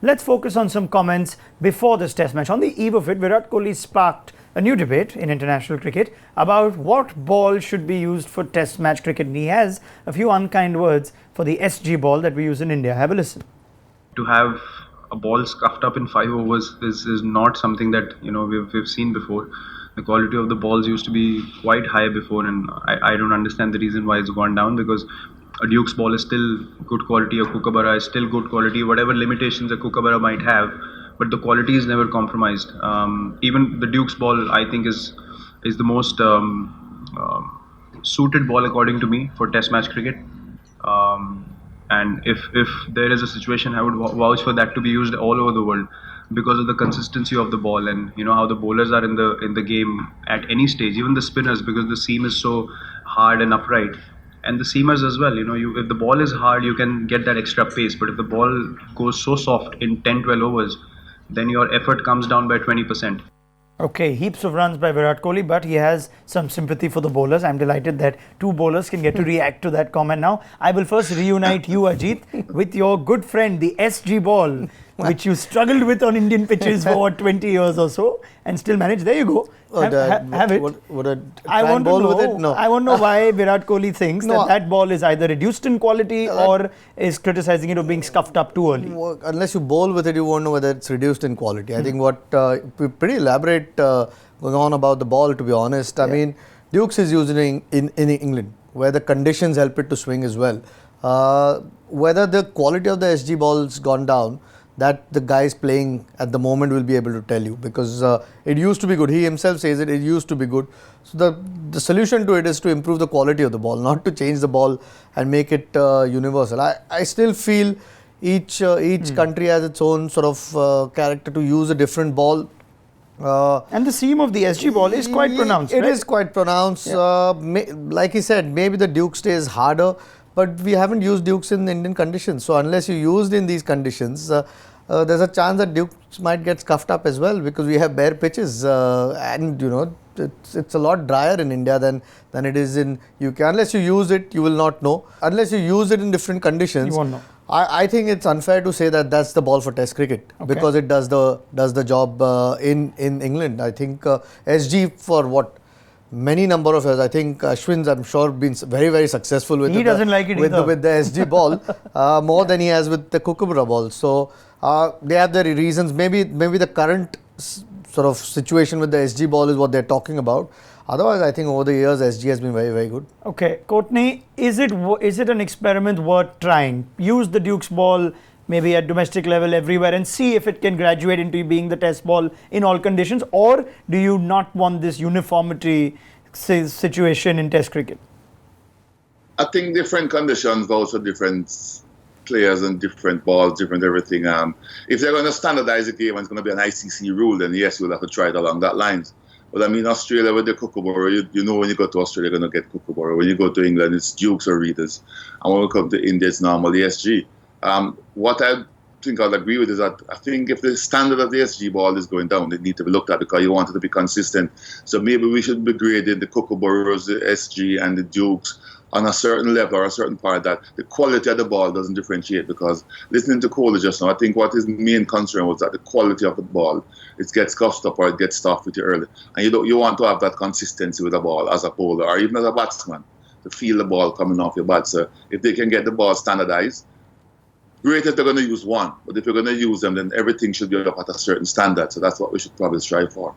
let's focus on some comments before this test match. On the eve of it, Virat Kohli sparked a new debate in international cricket about what ball should be used for test match cricket. And he has a few unkind words for the SG ball that we use in India. Have a listen. To have a ball scuffed up in 5 overs is not something that we've seen before. The quality of the balls used to be quite high before, and I don't understand the reason why it's gone down, because a Duke's ball is still good quality, a Kookaburra is still good quality, whatever limitations a Kookaburra might have, but the quality is never compromised. Even the Duke's ball, I think, is the most suited ball, according to me, for test match cricket. And if there is a situation, I would vouch for that to be used all over the world, because of the consistency of the ball, and how the bowlers are in the game at any stage, even the spinners, because the seam is so hard and upright, and the seamers as well. If the ball is hard, you can get that extra pace, but if the ball goes so soft in 10-12 overs, then your effort comes down by 20%. Okay, heaps of runs by Virat Kohli, but he has some sympathy for the bowlers. I'm delighted that two bowlers can get to react to that comment now. I will first reunite you, Ajit, with your good friend, the SG ball, which you struggled with on Indian pitches for 20 years or so, and still managed. There you go. Have it. I want to know. With it? No. I want to know why Virat Kohli thinks that ball is either reduced in quality or is criticizing it of being scuffed up too early. Unless you bowl with it, you won't know whether it's reduced in quality. I think what pretty elaborate going on about the ball, to be honest. I mean, Dukes is using in England, where the conditions help it to swing as well. Whether the quality of the SG ball's gone down, that the guys playing at the moment will be able to tell you, because it used to be good. He himself says it used to be good. So the solution to it is to improve the quality of the ball, not to change the ball and make it universal. I still feel each country has its own sort of character to use a different ball. And the seam of the SG ball is quite pronounced. It is quite pronounced. Like he said, maybe the Duke stays harder, but we haven't used Dukes in Indian conditions. So unless you used in these conditions, there's a chance that Dukes might get scuffed up as well, because we have bare pitches, and it's a lot drier in India than it is in UK. Unless you use it, you will not know. Unless you use it in different conditions, you won't know. I think it's unfair to say that that's the ball for Test cricket, because it does the job in England. I think SG for many number of years. I think Ashwin's, I'm sure, been very, very successful with he doesn't like it either. With the SG ball more than he has with the Kookaburra ball. So they have their reasons. Maybe the current sort of situation with the SG ball is what they're talking about. Otherwise, I think over the years SG has been very, very good. Okay, Courtney, is it an experiment worth trying? Use the Duke's ball maybe at domestic level everywhere and see if it can graduate into being the test ball in all conditions, or do you not want this uniformity situation in test cricket? I think different conditions, also different players and different balls, different everything. If they're going to standardize the game and it's going to be an ICC rule, then yes, you'll have to try it along that lines. But I mean, Australia with the Kookaburra, you know when you go to Australia, you're going to get Kookaburra. When you go to England, it's Dukes or Readers. And when we come to India, it's normally SG. What I think I'll agree with is that I think if the standard of the SG ball is going down, it needs to be looked at, because you want it to be consistent. So maybe we should be grading the Kookaburras, the SG and the Dukes on a certain level or a certain part that the quality of the ball doesn't differentiate. Because listening to Kohli just now, I think what his main concern was that the quality of the ball, it gets scuffed up or it gets stuffed pretty early. And you want to have that consistency with the ball as a bowler or even as a batsman, to feel the ball coming off your bat. So if they can get the ball standardized, great if they're going to use one, but if you're going to use them, then everything should be up at a certain standard. So that's what we should probably strive for.